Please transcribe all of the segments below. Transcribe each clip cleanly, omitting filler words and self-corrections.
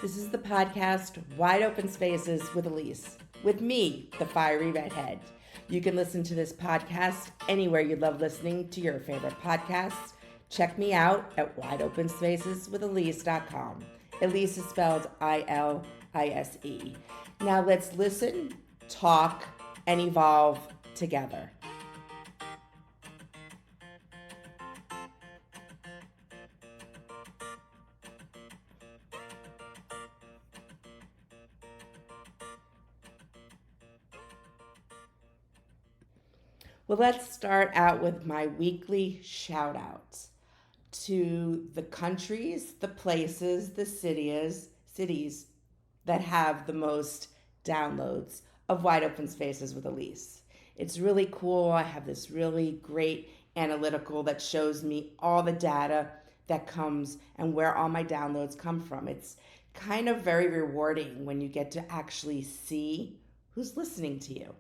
This is the podcast Wide Open Spaces with Elise, with me, the fiery redhead. You can listen to this podcast anywhere you love listening to your favorite podcasts. Check me out at wideopenspaceswithelise.com. Elise is spelled Ilise. Now let's listen, talk, and evolve together. Well, let's start out with my weekly shout outs to the countries, the places, the cities that have the most downloads of Wide Open Spaces with Elise. It's really cool. I have this really great analytical that shows me all the data that comes and where all my downloads come from. It's kind of very rewarding when you get to actually see who's listening to you.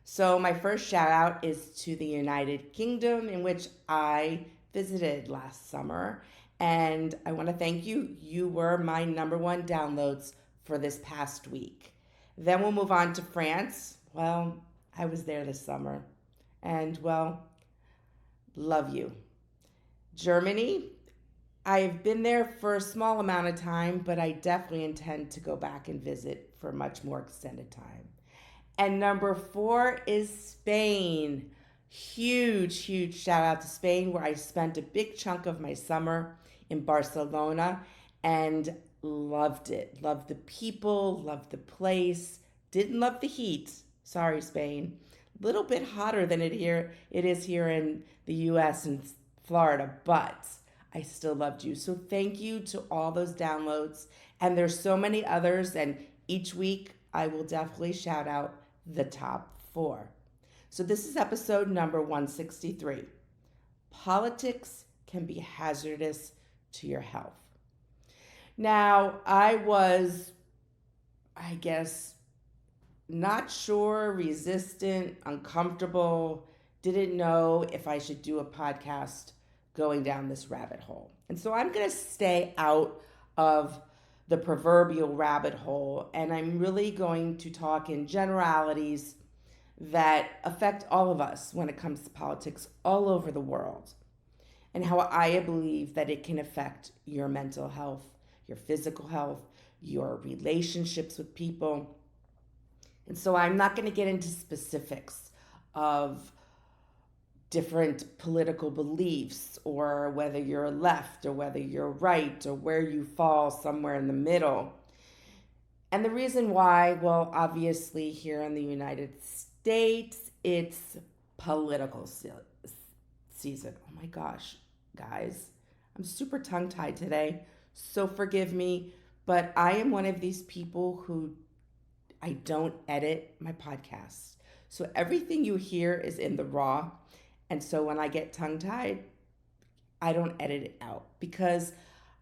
So, my first shout out is to the United Kingdom, in which I visited last summer. And I want to thank you. You were my number one downloads for this past week. Then we'll move on to France. Well, I was there this summer. And, well, love you. Germany, I've been there for a small amount of time, but I definitely intend to go back and visit for a much more extended time. And number 4 is Spain. Huge shout out to Spain, where I spent a big chunk of my summer in Barcelona and loved it. Loved the people, loved the place. Didn't love the heat. Sorry, Spain. A little bit hotter than it is here in the US and Florida, but I still loved you. So thank you to all those downloads. And there's so many others, and each week I will definitely shout out the top 4. So this is episode number 163. Politics can be hazardous to your health. Now, I was, not sure, resistant, uncomfortable, didn't know if I should do a podcast going down this rabbit hole. And so I'm going to stay out of the proverbial rabbit hole, and I'm really going to talk in generalities that affect all of us when it comes to politics all over the world, and how I believe that it can affect your mental health, your physical health, your relationships with people. And so I'm not going to get into specifics of different political beliefs, or whether you're left or whether you're right, or where you fall somewhere in the middle. And the reason why, well, obviously here in the United States, it's political season. Oh my gosh, guys, I'm super tongue-tied today, so forgive me, but I am one of these people who I don't edit my podcasts. So everything you hear is in the raw. And so when I get tongue-tied, I don't edit it out, because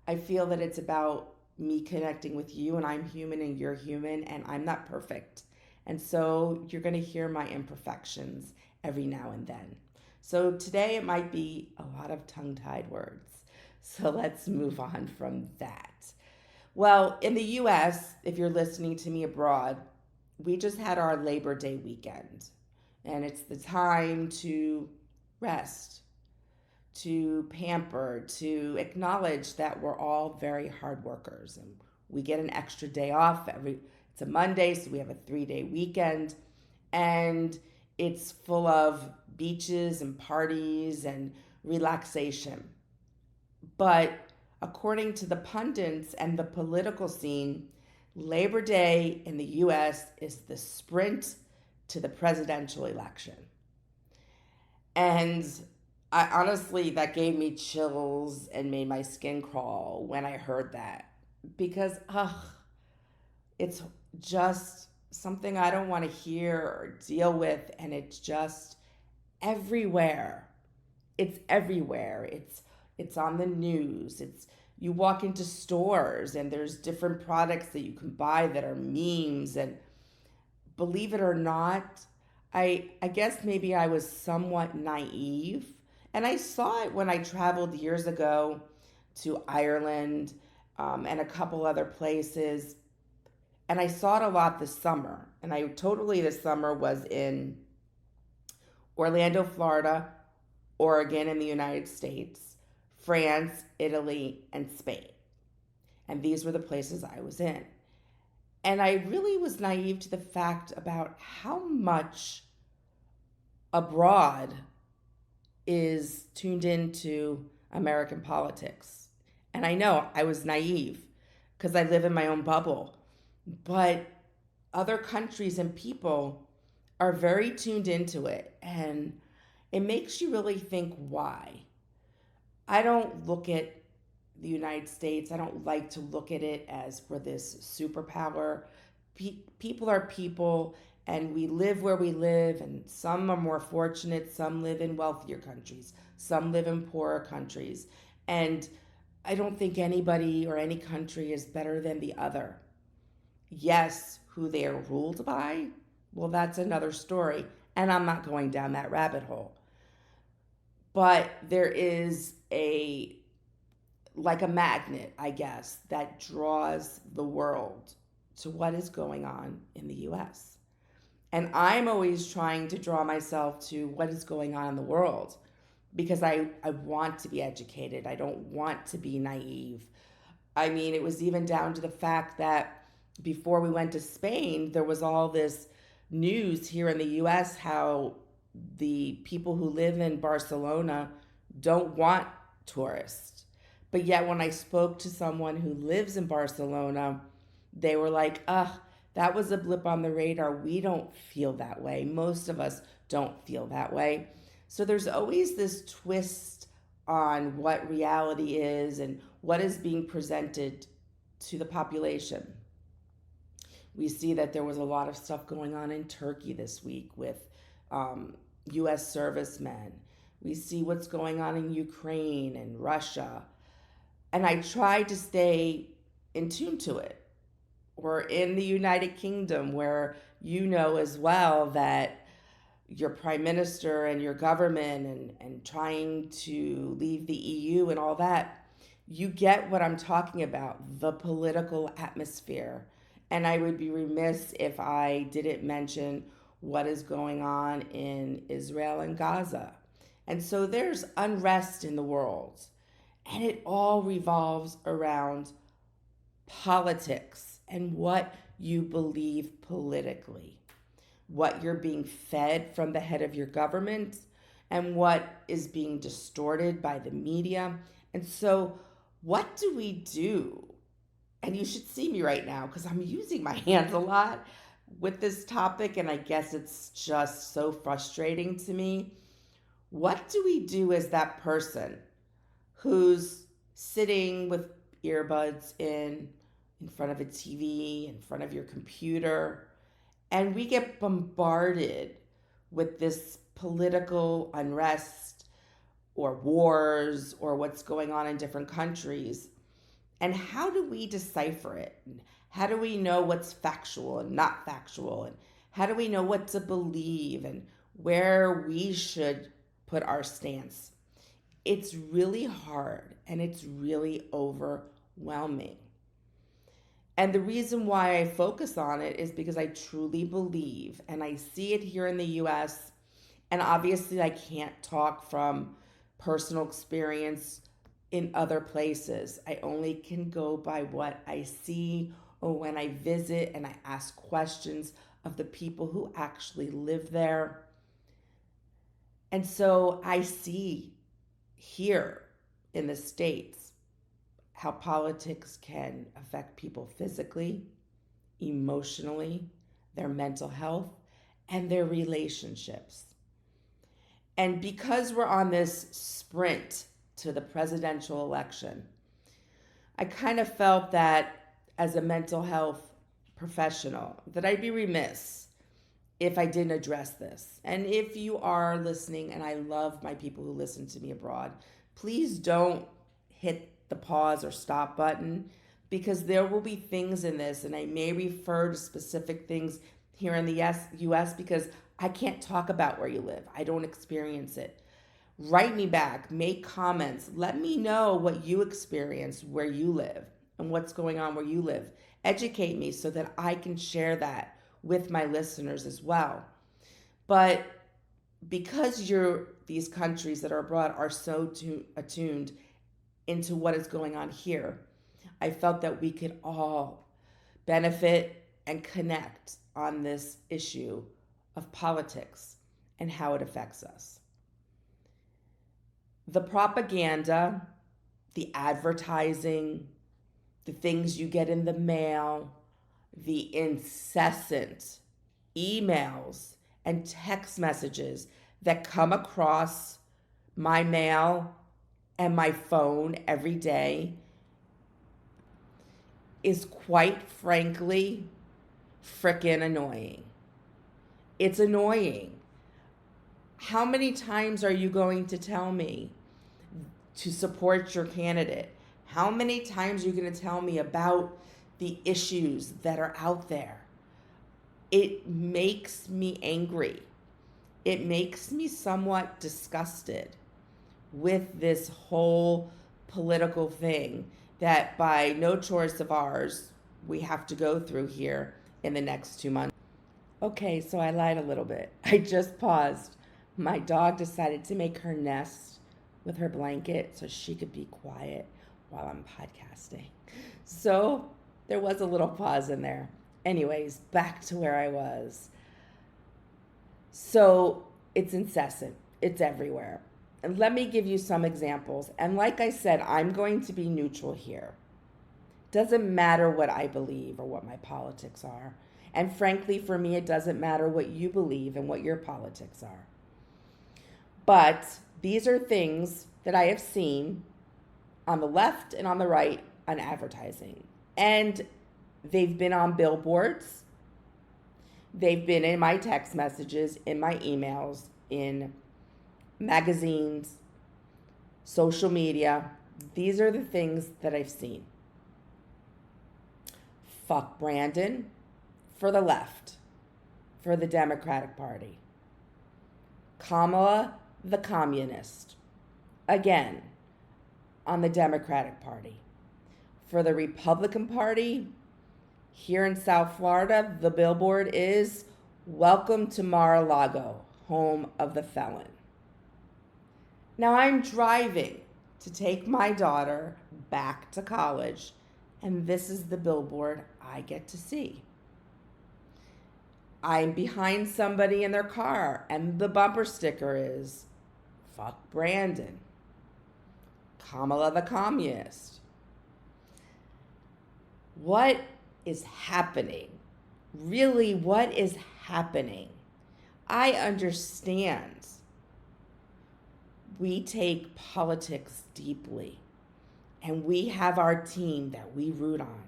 I feel that it's about me connecting with you, and I'm human and you're human, and I'm not perfect. And so you're going to hear my imperfections every now and then. So today it might be a lot of tongue-tied words. So let's move on from that. Well, in the US, if you're listening to me abroad, we just had our Labor Day weekend. And it's the time to rest, to pamper, to acknowledge that we're all very hard workers, and we get an extra day off. It's a Monday, so we have a 3-day weekend, and it's full of beaches and parties and relaxation. But according to the pundits and the political scene, Labor Day in the US is the sprint to the presidential election. And I honestly, that gave me chills and made my skin crawl when I heard that, because it's just something I don't want to hear or deal with, and it's just everywhere. It's everywhere. It's on the news. You walk into stores and there's different products that you can buy that are memes, and believe it or not, I guess maybe I was somewhat naive. And I saw it when I traveled years ago to Ireland and a couple other places. And I saw it a lot this summer. And I totally this summer was in Orlando, Florida, Oregon in the United States, France, Italy, and Spain. And these were the places I was in. And I really was naive to the fact about how much abroad is tuned into American politics. And I know I was naive because I live in my own bubble. But other countries and people are very tuned into it. And it makes you really think why. I don't look at the United States, I don't like to look at it as we're this superpower. People are people, and we live where we live, and some are more fortunate, some live in wealthier countries, some live in poorer countries. And I don't think anybody or any country is better than the other. Yes, who they are ruled by, well, that's another story. And I'm not going down that rabbit hole. But there is like a magnet, I guess, that draws the world to what is going on in the US. And I'm always trying to draw myself to what is going on in the world because I want to be educated. I don't want to be naive. I mean, it was even down to the fact that before we went to Spain, there was all this news here in the US how the people who live in Barcelona don't want tourists. But yet, when I spoke to someone who lives in Barcelona, they were like, ugh, that was a blip on the radar. We don't feel that way. Most of us don't feel that way. So there's always this twist on what reality is and what is being presented to the population. We see that there was a lot of stuff going on in Turkey this week with U.S. servicemen. We see what's going on in Ukraine and Russia. And I try to stay in tune to it. Or in the United Kingdom, where you know as well that your prime minister and your government and trying to leave the EU and all that, you get what I'm talking about, the political atmosphere. And I would be remiss if I didn't mention what is going on in Israel and Gaza. And so there's unrest in the world. And it all revolves around politics and what you believe politically, what you're being fed from the head of your government, and what is being distorted by the media. And so, what do we do? And you should see me right now because I'm using my hands a lot with this topic, and I guess it's just so frustrating to me. What do we do as that person who's sitting with earbuds in front of a TV, in front of your computer, and we get bombarded with this political unrest or wars or what's going on in different countries? And how do we decipher it? How do we know what's factual and not factual? And how do we know what to believe and where we should put our stance? It's really hard and it's really overwhelming. And the reason why I focus on it is because I truly believe, and I see it here in the US, and obviously I can't talk from personal experience in other places. I only can go by what I see or when I visit and I ask questions of the people who actually live there. And so I see here in the States how politics can affect people physically, emotionally, their mental health, and their relationships. And because we're on this sprint to the presidential election, I kind of felt that as a mental health professional, that I'd be remiss if I didn't address this. And if you are listening, and I love my people who listen to me abroad, please don't hit the pause or stop button because there will be things in this, and I may refer to specific things here in the US because I can't talk about where you live. I don't experience it. Write me back, make comments, let me know what you experience where you live. and what's going on where you live. Educate me so that I can share that with my listeners as well. But because these countries that are abroad are so attuned into what is going on here, I felt that we could all benefit and connect on this issue of politics and how it affects us. The propaganda, the advertising, the things you get in the mail, the incessant emails and text messages that come across my mail and my phone every day is quite frankly frickin' annoying. It's annoying. How many times are you going to tell me to support your candidate? How many times are you going to tell me about the issues that are out there? It makes me angry. It makes me somewhat disgusted with this whole political thing that by no choice of ours, we have to go through here in the next 2 months. Okay, so I lied a little bit. I just paused. My dog decided to make her nest with her blanket so she could be quiet while I'm podcasting. So there was a little pause in there. Anyways, back to where I was. So it's incessant. It's everywhere. And let me give you some examples. And like I said, I'm going to be neutral here. Doesn't matter what I believe or what my politics are. And frankly, for me, it doesn't matter what you believe and what your politics are. But these are things that I have seen on the left and on the right on advertising. And they've been on billboards. They've been in my text messages, in my emails, in magazines, social media. These are the things that I've seen. Fuck Brandon for the left, for the Democratic Party. Kamala the communist, again, on the Democratic Party. For the Republican Party, here in South Florida, the billboard is "Welcome to Mar-a-Lago, home of the felon." Now I'm driving to take my daughter back to college, and this is the billboard I get to see. I'm behind somebody in their car, and the bumper sticker is "Fuck Brandon, Kamala the communist." What is happening? Really, what is happening? I understand we take politics deeply, and we have our team that we root on,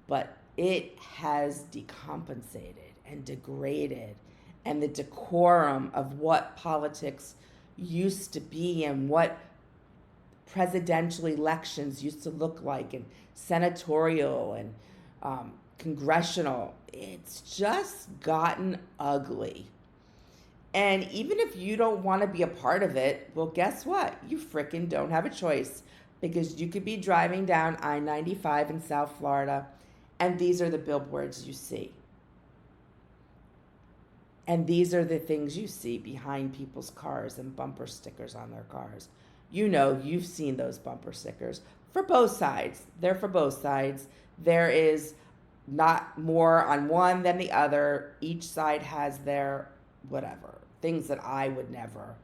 but it has decompensated and degraded, and the decorum of what politics used to be and what presidential elections used to look like, and senatorial and congressional, it's just gotten ugly. And even if you don't want to be a part of it, well, guess what? You frickin' don't have a choice, because you could be driving down I-95 in South Florida, and these are the billboards you see. And these are the things you see behind people's cars and bumper stickers on their cars. You know, you've seen those bumper stickers for both sides. They're for both sides. There is not more on one than the other. Each side has their whatever, things that I would never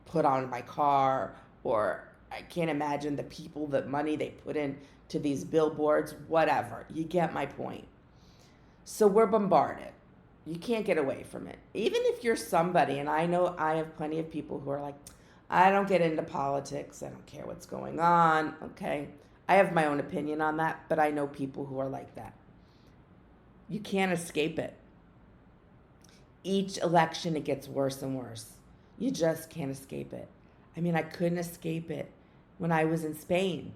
put on my car, or I can't imagine the people, the money they put in to these billboards, whatever. You get my point. So we're bombarded. You can't get away from it. Even if you're somebody, and I know I have plenty of people who are like, I don't get into politics. I don't care what's going on. Okay. I have my own opinion on that, but I know people who are like that. You can't escape it. Each election, it gets worse and worse. You just can't escape it. I mean, I couldn't escape it when I was in Spain.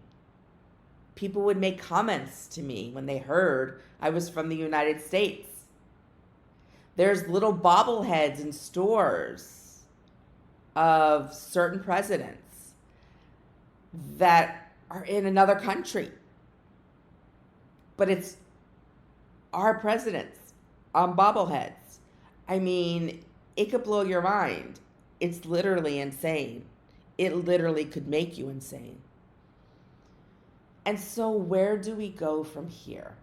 People would make comments to me when they heard I was from the United States. There's little bobbleheads in stores of certain presidents that are in another country. but it's our presidents on bobbleheads. I mean, it could blow your mind. It's literally insane. It literally could make you insane. And so, where do we go from here?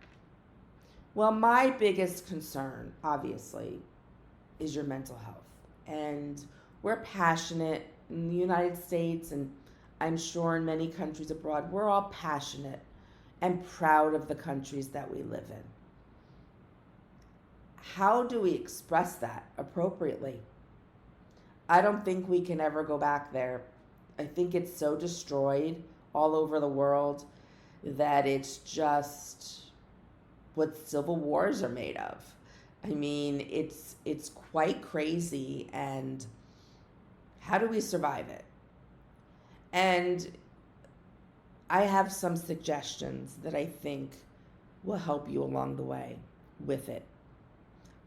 Well, my biggest concern, obviously, is your mental health. And we're passionate in the United States, and I'm sure in many countries abroad, we're all passionate and proud of the countries that we live in. How do we express that appropriately? I don't think we can ever go back there. I think it's so destroyed all over the world that it's just what civil wars are made of. I mean, it's quite crazy, and how do we survive it? And I have some suggestions that I think will help you along the way with it.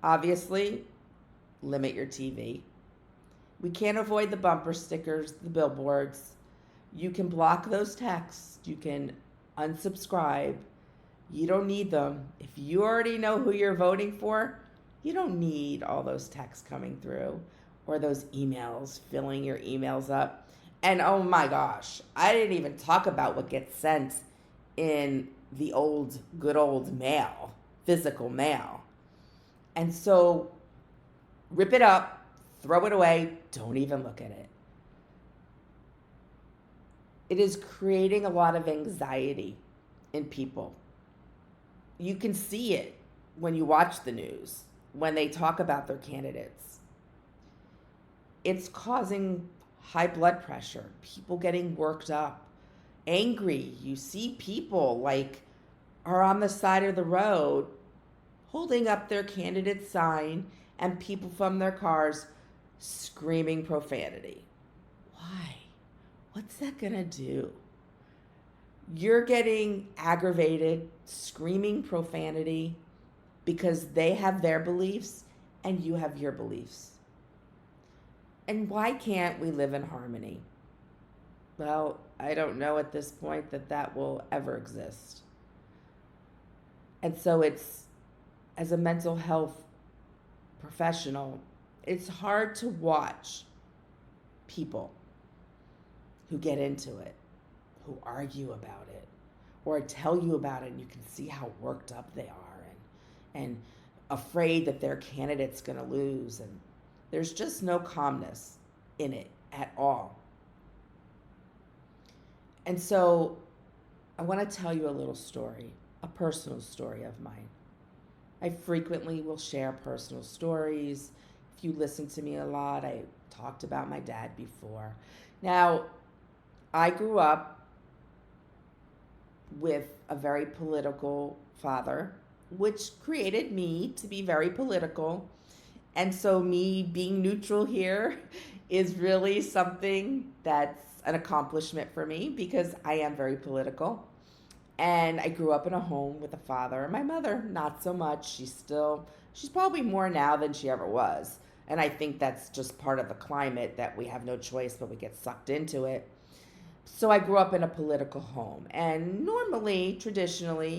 Obviously, limit your TV. We can't avoid the bumper stickers, the billboards. You can block those texts. You can unsubscribe. You don't need them. If you already know who you're voting for, you don't need all those texts coming through or those emails, filling your emails up. And oh my gosh, I didn't even talk about what gets sent in the good old mail, physical mail. And so rip it up, throw it away, don't even look at it. It is creating a lot of anxiety in people. You can see it when you watch the news, when they talk about their candidates. It's causing high blood pressure, people getting worked up, angry. You see people are on the side of the road holding up their candidate sign and people from their cars screaming profanity. Why? What's that gonna do? You're getting aggravated, screaming profanity because they have their beliefs and you have your beliefs. And why can't we live in harmony? Well, I don't know at this point that will ever exist. And so as a mental health professional, it's hard to watch people who get into it, who argue about it, or tell you about it, and you can see how worked up they are and afraid that their candidate's going to lose. And there's just no calmness in it at all. And so I want to tell you a little story, a personal story of mine. I frequently will share personal stories. If you listen to me a lot, I talked about my dad before. Now, I grew up with a very political father, which created me to be very political. And so me being neutral here is really something that's an accomplishment for me because I am very political. And I grew up in a home with a father. My mother, not so much. She's probably more now than she ever was. And I think that's just part of the climate that we have no choice, but we get sucked into it. So I grew up in a political home. And normally, traditionally,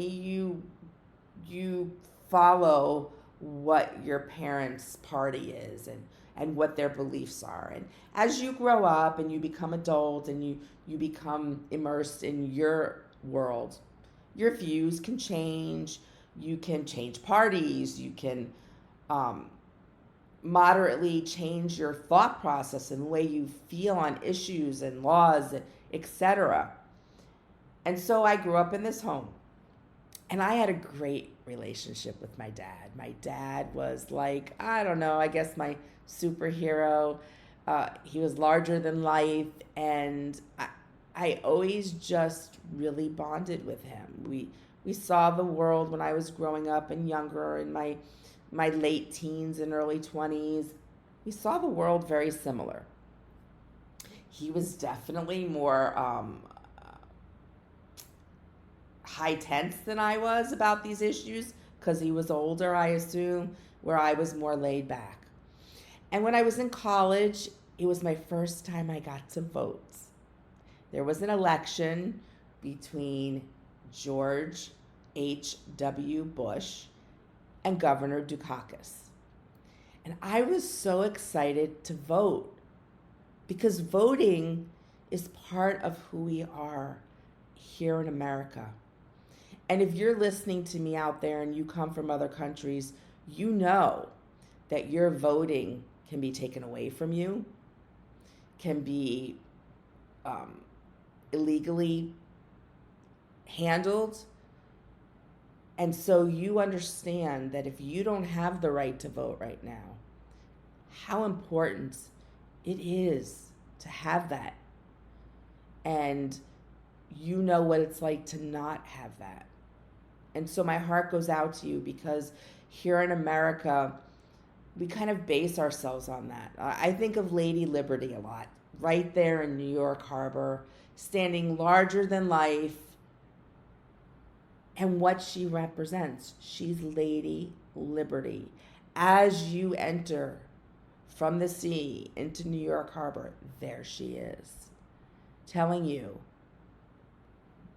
you follow what your parents' party is and what their beliefs are. And as you grow up and you become adult and you become immersed in your world, your views can change. You can change parties. You can moderately change your thought process and the way you feel on issues and laws, etc. And so I grew up in this home. And I had a great relationship with my dad. My dad was I don't know, I guess my superhero. He was larger than life, and I always just really bonded with him. We saw the world when I was growing up and younger, in my late teens and early 20s. We saw the world very similar. He was definitely more high tense than I was about these issues because he was older, I assume, where I was more laid back. And when I was in college, it was my first time I got to vote. There was an election between George H.W. Bush and Governor Dukakis. And I was so excited to vote because voting is part of who we are here in America. And if you're listening to me out there and you come from other countries, you know that your voting can be taken away from you, can be illegally handled. And so you understand that if you don't have the right to vote right now, how important it is to have that. And you know what it's like to not have that. And so my heart goes out to you because here in America, we kind of base ourselves on that. I think of Lady Liberty a lot, right there in New York Harbor, standing larger than life. And what she represents, she's Lady Liberty. As you enter from the sea into New York Harbor, there she is, telling you,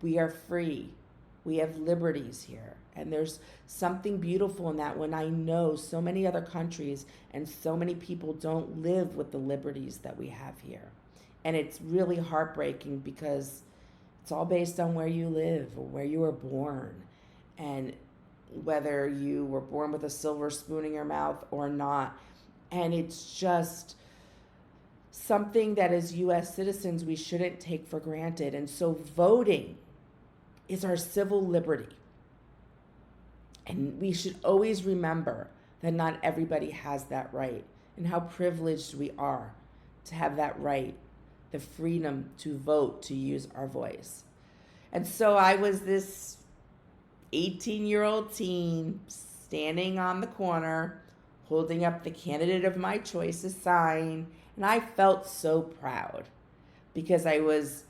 we are free. We have liberties here. And there's something beautiful in that when I know so many other countries and so many people don't live with the liberties that we have here. And it's really heartbreaking because it's all based on where you live or where you were born and whether you were born with a silver spoon in your mouth or not. And it's just something that as U.S. citizens we shouldn't take for granted. And so voting is our civil liberty. And we should always remember that not everybody has that right and how privileged we are to have that right, the freedom to vote, to use our voice. And so I was this 18-year-old teen standing on the corner, holding up the candidate of my choice's sign, and I felt so proud because I was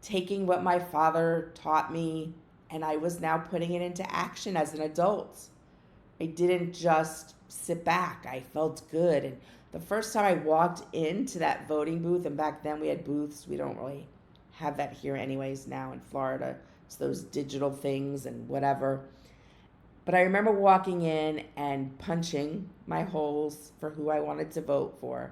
taking what my father taught me and I was now putting it into action as an adult. I didn't just sit back. I felt good. And the first time I walked into that voting booth, and back then we had booths, we don't really have that here anyways now in Florida. It's those digital things and whatever. But I remember walking in and punching my holes for who I wanted to vote for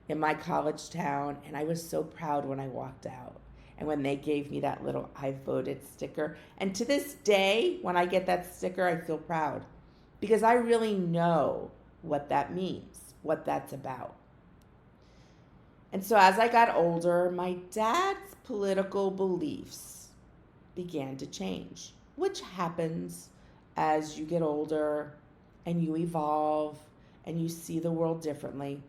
in my college town. And I was so proud when I walked out. And when they gave me that little I voted sticker. And to this day, when I get that sticker, I feel proud. Because I really know what that means, what that's about. And so as I got older, my dad's political beliefs began to change, which happens as you get older and you evolve and you see the world differently.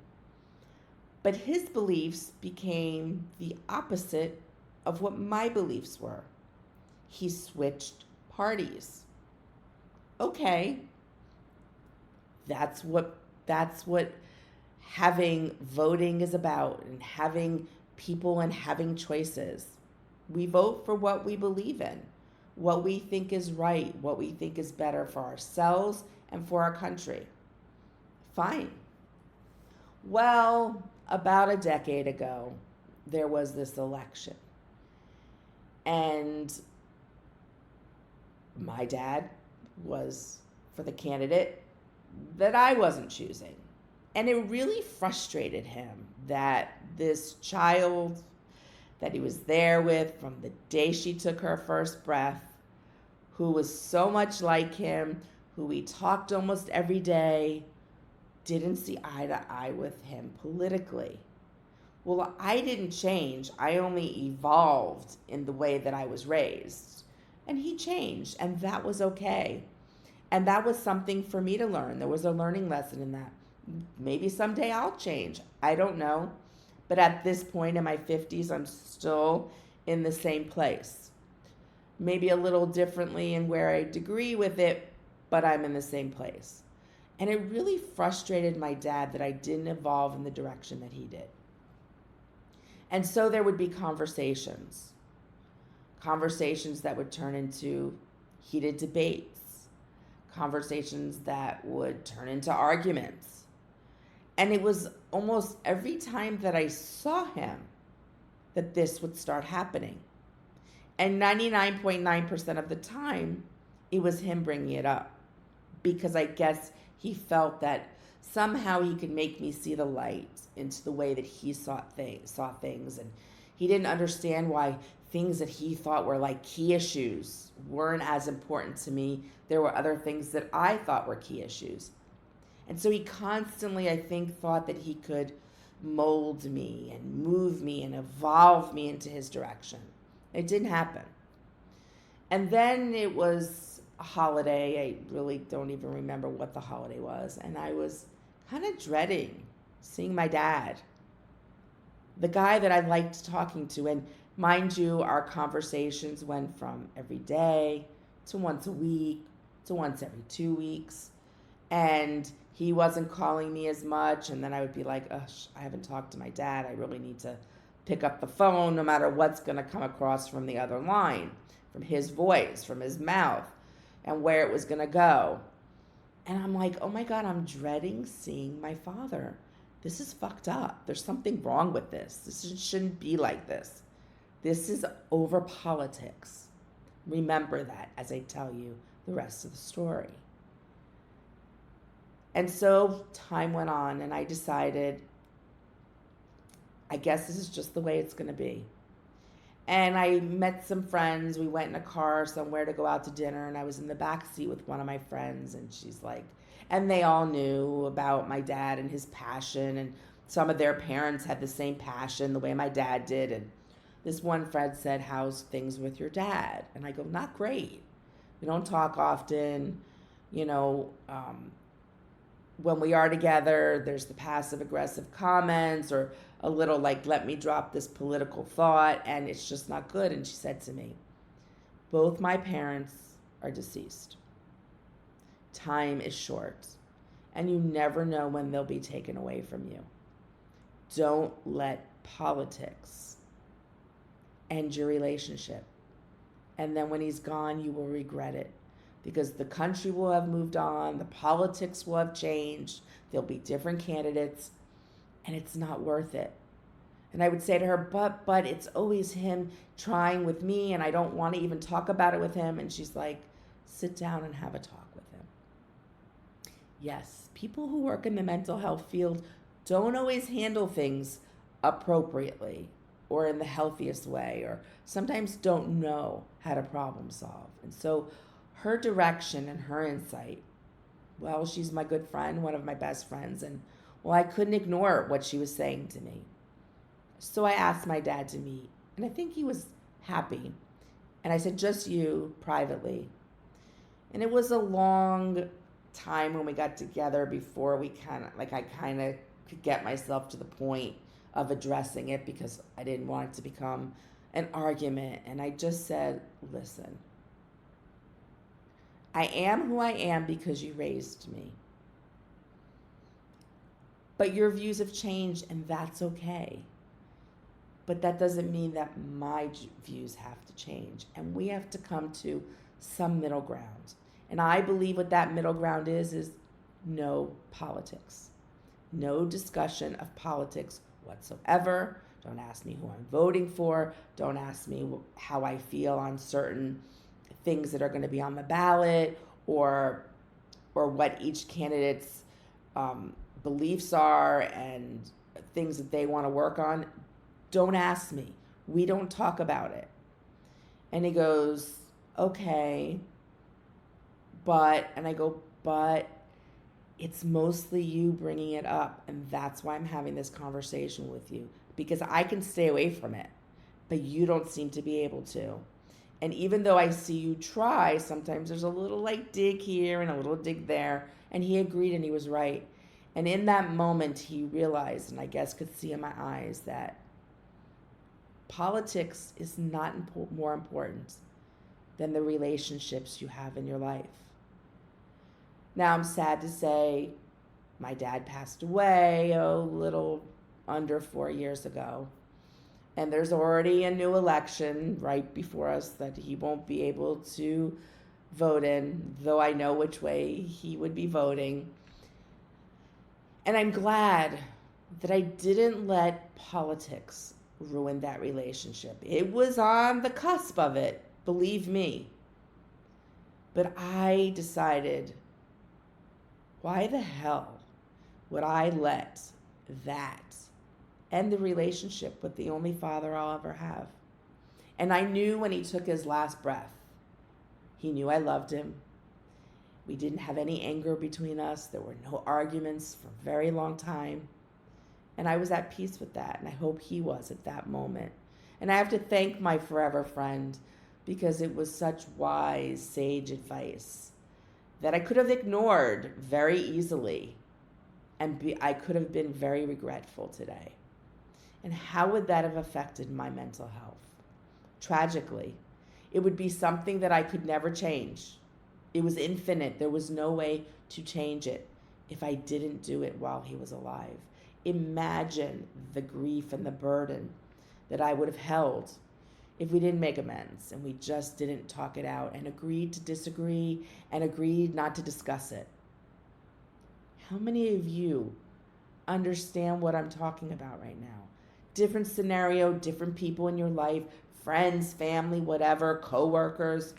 But his beliefs became the opposite of what my beliefs were. He switched parties. Okay, that's what having voting is about, and having people and having choices. We vote for what we believe in, what we think is right, what we think is better for ourselves and for our country. Fine. Well, about a decade ago, there was this election. And my dad was for the candidate that I wasn't choosing. And it really frustrated him that this child that he was there with from the day she took her first breath, who was so much like him, who we talked almost every day, didn't see eye to eye with him politically. Well, I didn't change. I only evolved in the way that I was raised. And he changed, and that was okay. And that was something for me to learn. There was a learning lesson in that. Maybe someday I'll change. I don't know. But at this point in my 50s, I'm still in the same place. Maybe a little differently in where I agree with it, but I'm in the same place. And it really frustrated my dad that I didn't evolve in the direction that he did. And so there would be conversations that would turn into heated debates, conversations that would turn into arguments. And it was almost every time that I saw him that this would start happening. And 99.9% of the time, it was him bringing it up, because I guess he felt that somehow he could make me see the light into the way that he saw things. And he didn't understand why things that he thought were like key issues weren't as important to me. There were other things that I thought were key issues. And so he constantly, I think, thought that he could mold me and move me and evolve me into his direction. It didn't happen. And then it was a holiday. I really don't even remember what the holiday was. And I was kind of dreading seeing my dad, the guy that I liked talking to. And mind you, our conversations went from every day to once a week to once every 2 weeks. And he wasn't calling me as much. And then I would be like, I haven't talked to my dad. I really need to pick up the phone no matter what's going to come across from the other line, from his voice, from his mouth, and where it was going to go. And I'm like, oh my God, I'm dreading seeing my father. This is fucked up. There's something wrong with this. This shouldn't be like this. This is over politics. Remember that as I tell you the rest of the story. And so time went on, and I decided, I guess this is just the way it's going to be. And I met some friends. We went in a car somewhere to go out to dinner, and I was in the back seat with one of my friends, and she's like, and they all knew about my dad and his passion, and some of their parents had the same passion the way my dad did. And this one friend said, how's things with your dad? And I go, not great. We don't talk often. When we are together, there's the passive aggressive comments or a little like, let me drop this political thought, and it's just not good. And she said to me, both my parents are deceased. Time is short, and you never know when they'll be taken away from you. Don't let politics end your relationship. And then when he's gone, you will regret it. Because the country will have moved on, the politics will have changed, there'll be different candidates, and it's not worth it. And I would say to her, but it's always him trying with me, and I don't want to even talk about it with him. And she's like, sit down and have a talk with him. Yes, people who work in the mental health field don't always handle things appropriately or in the healthiest way, or sometimes don't know how to problem solve. And so her direction and her insight, well, she's my good friend, one of my best friends, and I couldn't ignore what she was saying to me. So I asked my dad to meet, and I think he was happy. And I said, just you, privately. And it was a long time when we got together before I kind of could get myself to the point of addressing it, because I didn't want it to become an argument. And I just said, listen, I am who I am because you raised me. But your views have changed, and that's okay. But that doesn't mean that my views have to change. And we have to come to some middle ground. And I believe what that middle ground is no politics. No discussion of politics whatsoever. Don't ask me who I'm voting for. Don't ask me how I feel on certain things that are going to be on the ballot, or what each candidate's beliefs are and things that they want to work on. Don't ask me. We don't talk about it. And he goes, okay, and I go, but it's mostly you bringing it up, and that's why I'm having this conversation with you, because I can stay away from it, but you don't seem to be able to. And even though I see you try, sometimes there's a little dig here and a little dig there. And he agreed, and he was right. And in that moment, he realized, and I guess could see in my eyes, that politics is not more important than the relationships you have in your life. Now, I'm sad to say my dad passed away a little under 4 years ago. And there's already a new election right before us that he won't be able to vote in, though I know which way he would be voting. And I'm glad that I didn't let politics ruin that relationship. It was on the cusp of it, believe me. But I decided, why the hell would I let that end the relationship with the only father I'll ever have? And I knew when he took his last breath, he knew I loved him. We didn't have any anger between us. There were no arguments for a very long time. And I was at peace with that, and I hope he was at that moment. And I have to thank my forever friend, because it was such wise, sage advice that I could have ignored very easily, and I could have been very regretful today. And how would that have affected my mental health? Tragically, it would be something that I could never change. It was infinite. There was no way to change it if I didn't do it while he was alive. Imagine the grief and the burden that I would have held if we didn't make amends and we just didn't talk it out and agreed to disagree and agreed not to discuss it. How many of you understand what I'm talking about right now? Different scenario, different people in your life, friends, family, whatever, coworkers.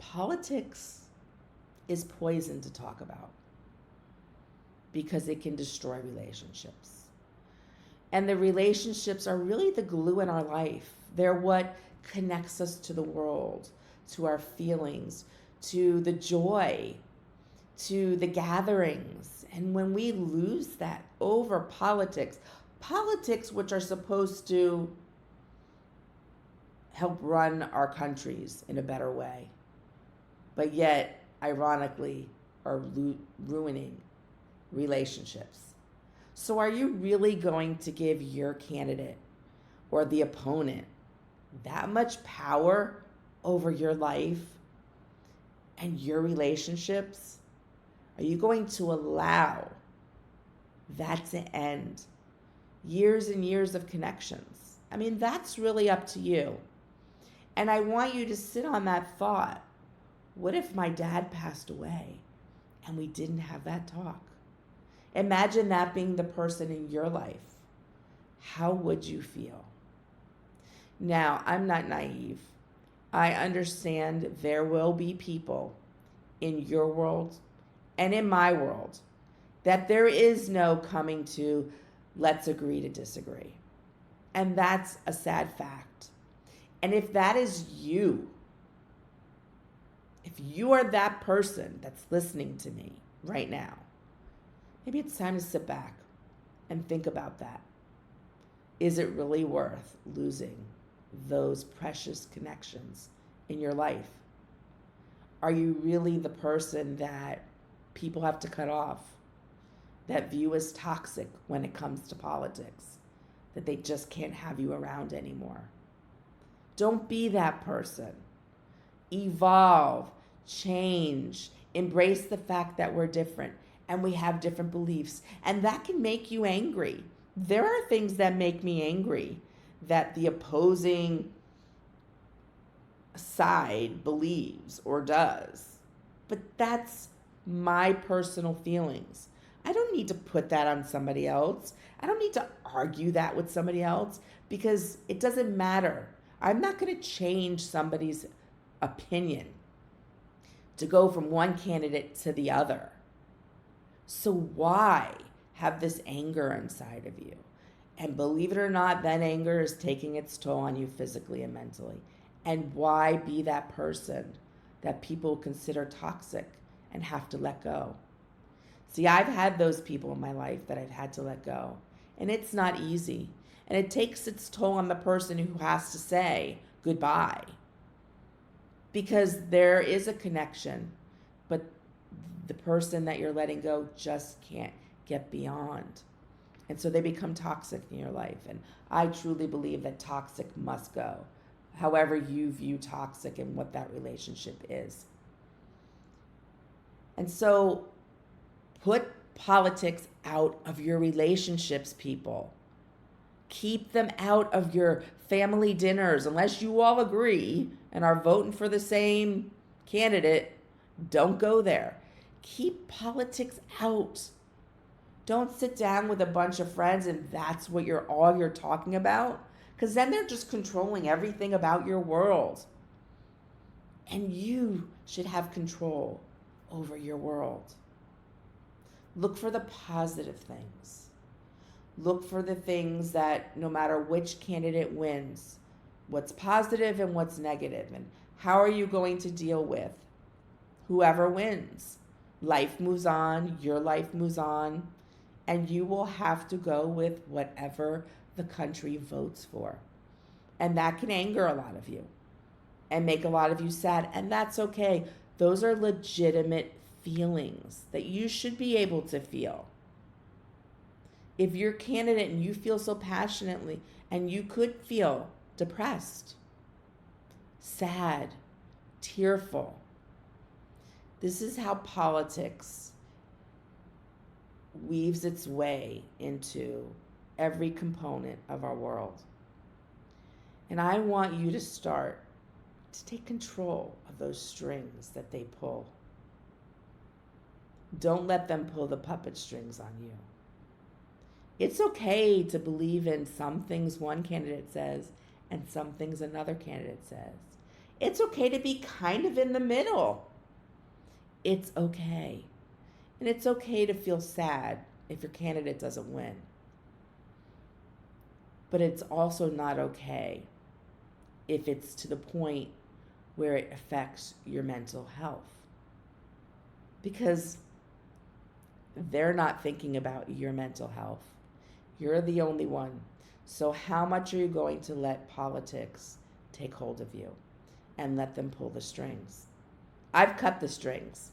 Politics is poison to talk about because it can destroy relationships. And the relationships are really the glue in our life. They're what connects us to the world, to our feelings, to the joy, to the gatherings. And when we lose that over politics which are supposed to help run our countries in a better way, but yet, ironically, are ruining relationships. So are you really going to give your candidate or the opponent that much power over your life and your relationships? Are you going to allow that to end years and years of connections? I mean, that's really up to you. And I want you to sit on that thought. What if my dad passed away and we didn't have that talk? Imagine that being the person in your life. How would you feel? Now, I'm not naive. I understand there will be people in your world and in my world that there is no coming to let's agree to disagree. And that's a sad fact. And if that is you, if you are that person that's listening to me right now, maybe it's time to sit back and think about that. Is it really worth losing those precious connections in your life? Are you really the person that people have to cut off, that view as toxic when it comes to politics, that they just can't have you around anymore? Don't be that person. Evolve, change, embrace the fact that we're different and we have different beliefs, and that can make you angry. There are things that make me angry that the opposing side believes or does, but that's my personal feelings. I don't need to put that on somebody else. I don't need to argue that with somebody else because it doesn't matter. I'm not going to change somebody's opinion to go from one candidate to the other. So why have this anger inside of you? And believe it or not, that anger is taking its toll on you physically and mentally. And why be that person that people consider toxic and have to let go? See, I've had those people in my life that I've had to let go. And it's not easy. And it takes its toll on the person who has to say goodbye. Because there is a connection, but the person that you're letting go just can't get beyond. And so they become toxic in your life. And I truly believe that toxic must go, however you view toxic and what that relationship is. And so put politics out of your relationships, people. Keep them out of your family dinners. Unless you all agree and are voting for the same candidate, don't go there. Keep politics out. Don't sit down with a bunch of friends and that's what you're talking about, because then they're just controlling everything about your world. And you should have control over your world. Look for the positive things. Look for the things that no matter which candidate wins, what's positive and what's negative, and how are you going to deal with whoever wins. Life moves on, your life moves on, and you will have to go with whatever the country votes for. And that can anger a lot of you and make a lot of you sad, and that's okay. Those are legitimate feelings that you should be able to feel. If you're a candidate and you feel so passionately, and you could feel depressed, sad, tearful, this is how politics weaves its way into every component of our world. And I want you to start to take control of those strings that they pull. Don't let them pull the puppet strings on you. It's okay to believe in some things one candidate says and some things another candidate says. It's okay to be kind of in the middle. It's okay. And it's okay to feel sad if your candidate doesn't win. But it's also not okay if it's to the point where it affects your mental health. Because they're not thinking about your mental health. You're the only one. So how much are you going to let politics take hold of you and let them pull the strings? I've cut the strings.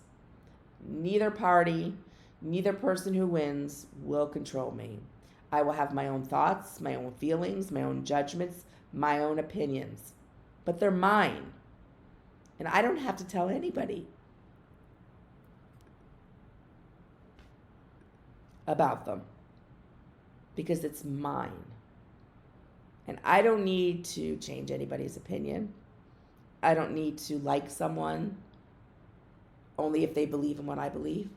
Neither party, neither person who wins will control me. I will have my own thoughts, my own feelings, my own judgments, my own opinions. But they're mine. And I don't have to tell anybody about them because it's mine. And I don't need to change anybody's opinion. I don't need to like someone only if they believe in what I believe.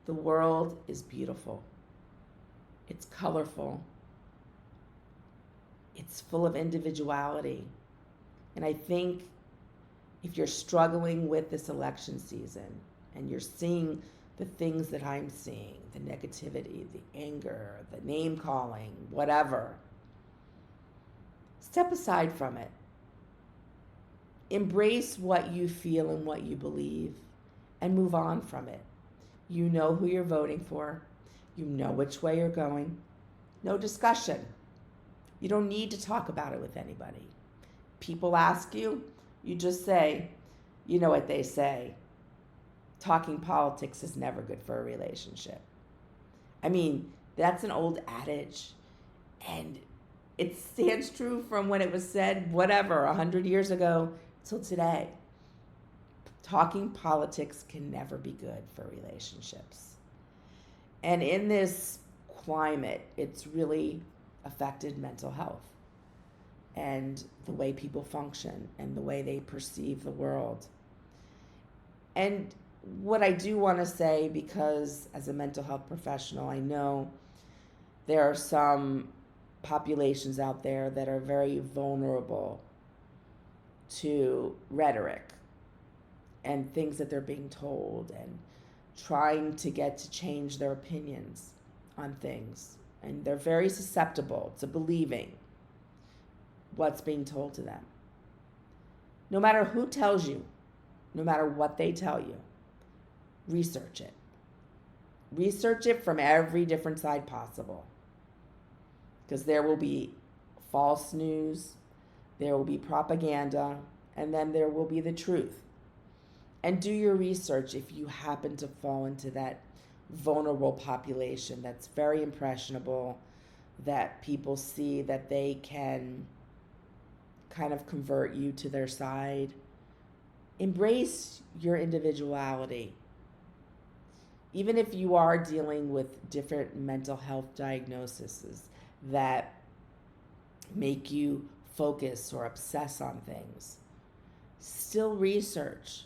The world is beautiful. It's colorful. It's full of individuality. And I think if you're struggling with this election season and you're seeing the things that I'm seeing, the negativity, the anger, the name calling, whatever, step aside from it. Embrace what you feel and what you believe and move on from it. You know who you're voting for. You know which way you're going. No discussion. You don't need to talk about it with anybody. People ask you, you just say, you know what they say, talking politics is never good for a relationship. I mean, that's an old adage, and it stands true from when it was said, 100 years ago till today. Talking politics can never be good for relationships. And in this climate, it's really affected mental health and the way people function and the way they perceive the world. And what I do want to say, because as a mental health professional, I know there are some populations out there that are very vulnerable to rhetoric and things that they're being told and trying to get to change their opinions on things. And they're very susceptible to believing what's being told to them. No matter who tells you, no matter what they tell you, research it. Research it from every different side possible. Because there will be false news, there will be propaganda, and then there will be the truth. And do your research if you happen to fall into that vulnerable population that's very impressionable, that people see that they can kind of convert you to their side. Embrace your individuality. Even if you are dealing with different mental health diagnoses that make you focus or obsess on things, still research.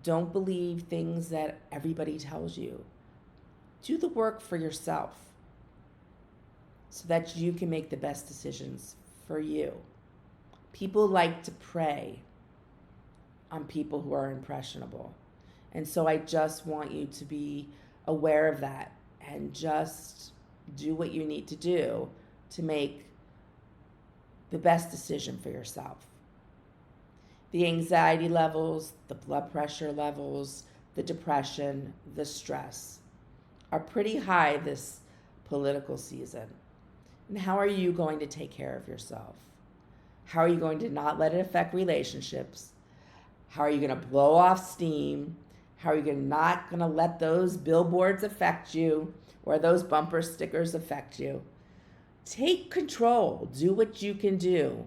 Don't believe things that everybody tells you. Do the work for yourself so that you can make the best decisions for you. People like to prey on people who are impressionable. And so I just want you to be aware of that and just do what you need to do to make the best decision for yourself. The anxiety levels, the blood pressure levels, the depression, the stress are pretty high this political season. And how are you going to take care of yourself? How are you going to not let it affect relationships? How are you going to blow off steam? How are you not going to let those billboards affect you or those bumper stickers affect you? Take control. Do what you can do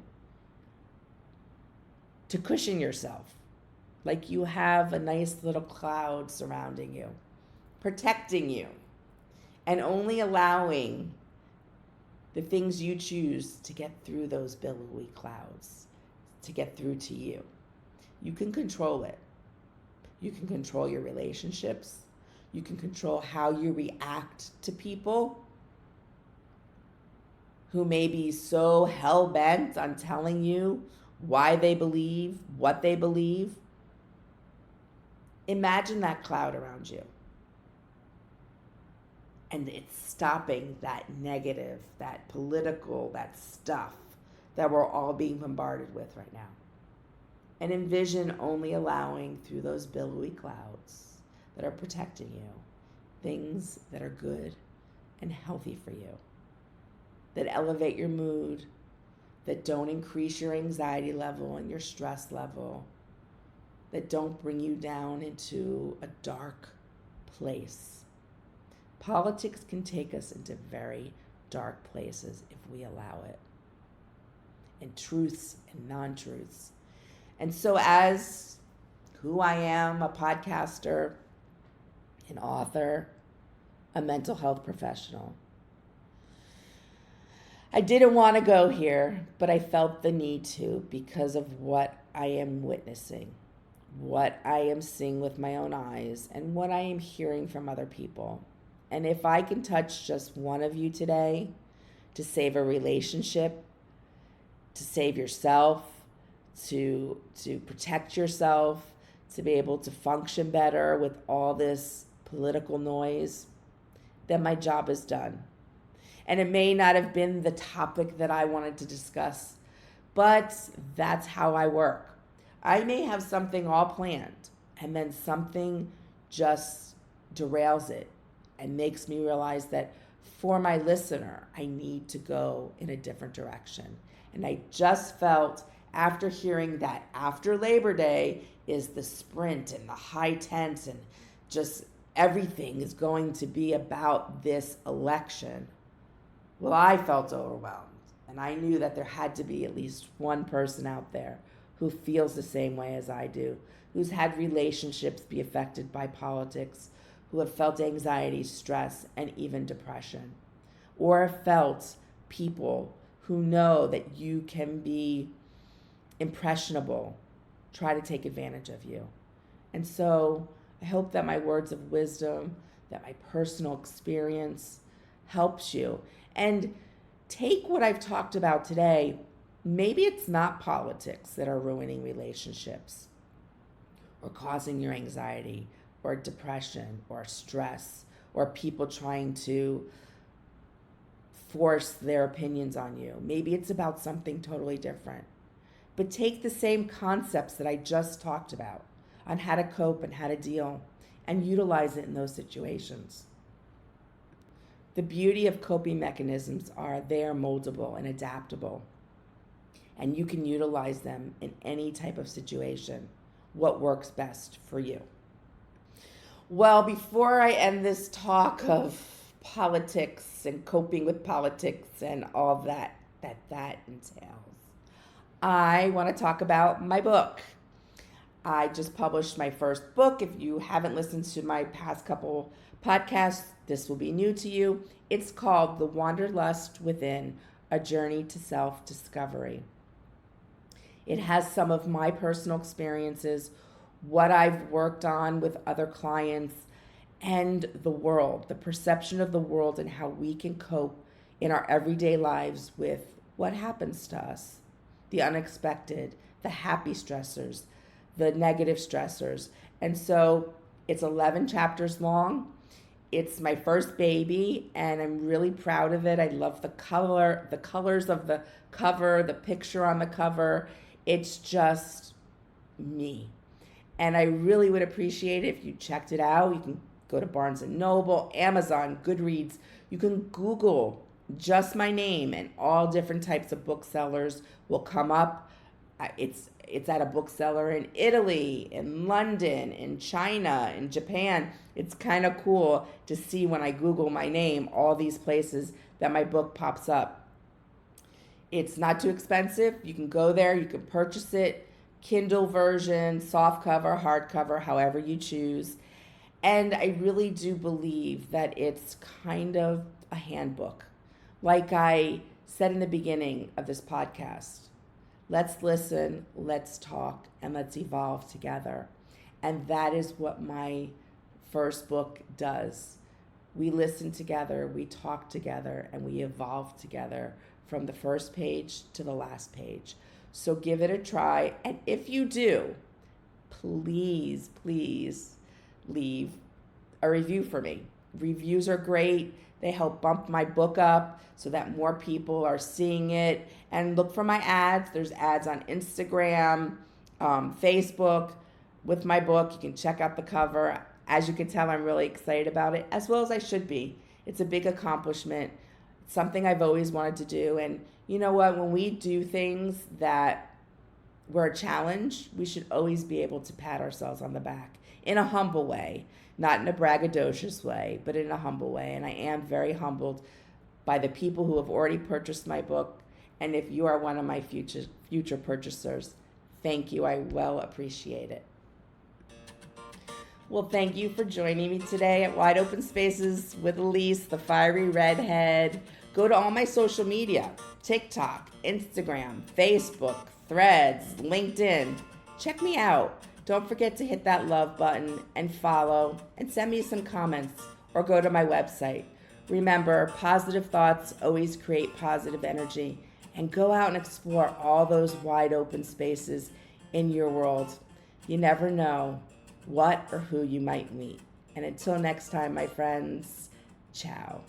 to cushion yourself, like you have a nice little cloud surrounding you, protecting you, and only allowing the things you choose to get through those billowy clouds, to get through to you. You can control it. You can control your relationships. You can control how you react to people who may be so hell-bent on telling you why they believe, what they believe. Imagine that cloud around you. And it's stopping that negative, that political, that stuff that we're all being bombarded with right now. And envision only allowing through those billowy clouds that are protecting you things that are good and healthy for you, that elevate your mood, that don't increase your anxiety level and your stress level, that don't bring you down into a dark place. Politics can take us into very dark places if we allow it, and truths and non-truths. And so as who I am, a podcaster, an author, a mental health professional, I didn't want to go here, but I felt the need to because of what I am witnessing, what I am seeing with my own eyes, and what I am hearing from other people. And if I can touch just one of you today to save a relationship, to save yourself, to protect yourself, to be able to function better with all this political noise, then my job is done. And it may not have been the topic that I wanted to discuss, but that's how I work. I may have something all planned, and then something just derails it and makes me realize that for my listener, I need to go in a different direction. And I just felt after hearing that after Labor Day is the sprint and the high tense and just everything is going to be about this election. Well, I felt overwhelmed, and I knew that there had to be at least one person out there who feels the same way as I do, who's had relationships be affected by politics, who have felt anxiety, stress, and even depression, or felt people who know that you can be impressionable, try to take advantage of you. And so I hope that my words of wisdom, that my personal experience helps you. And take what I've talked about today. Maybe it's not politics that are ruining relationships or causing your anxiety or depression or stress or people trying to force their opinions on you. Maybe it's about something totally different. But take the same concepts that I just talked about on how to cope and how to deal and utilize it in those situations. The beauty of coping mechanisms are they are moldable and adaptable, and you can utilize them in any type of situation, what works best for you. Well, before I end this talk of politics and coping with politics and all that entails, I want to talk about my book. I just published my first book. If you haven't listened to my past couple podcasts, this will be new to you. It's called The Wanderlust Within, A Journey to Self-Discovery. It has some of my personal experiences, what I've worked on with other clients, and the world, the perception of the world and how we can cope in our everyday lives with what happens to us the unexpected, the happy stressors, the negative stressors. And so it's 11 chapters long. It's my first baby, and I'm really proud of it. I love the colors of the cover, the picture on the cover. It's just me. And I really would appreciate it if you checked it out. You can go to Barnes & Noble, Amazon, Goodreads. You can Google just my name, and all different types of booksellers will come up. It's at a bookseller in Italy, in London, in China, in Japan. It's kind of cool to see when I Google my name, all these places that my book pops up. It's not too expensive. You can go there, you can purchase it, Kindle version, soft cover, hardcover, however you choose. And I really do believe that it's kind of a handbook. Like I said in the beginning of this podcast, let's listen, let's talk, and let's evolve together. And that is what my first book does. We listen together, we talk together, and we evolve together from the first page to the last page. So give it a try. And if you do, please leave a review for me. Reviews are great. They help bump my book up so that more people are seeing it. And look for my ads. There's ads on Instagram, Facebook with my book. You can check out the cover. As you can tell, I'm really excited about it, as well as I should be. It's a big accomplishment. It's something I've always wanted to do. And you know what? When we do things that were a challenge, we should always be able to pat ourselves on the back in a humble way, not in a braggadocious way, but in a humble way. And I am very humbled by the people who have already purchased my book. And if you are one of my future purchasers, thank you. I well appreciate it. Well, thank you for joining me today at Wide Open Spaces with Elise, the fiery redhead. Go to all my social media, TikTok, Instagram, Facebook, Threads, LinkedIn. Check me out. Don't forget to hit that love button and follow and send me some comments or go to my website. Remember, positive thoughts always create positive energy, and go out and explore all those wide open spaces in your world. You never know what or who you might meet. And until next time, my friends, ciao.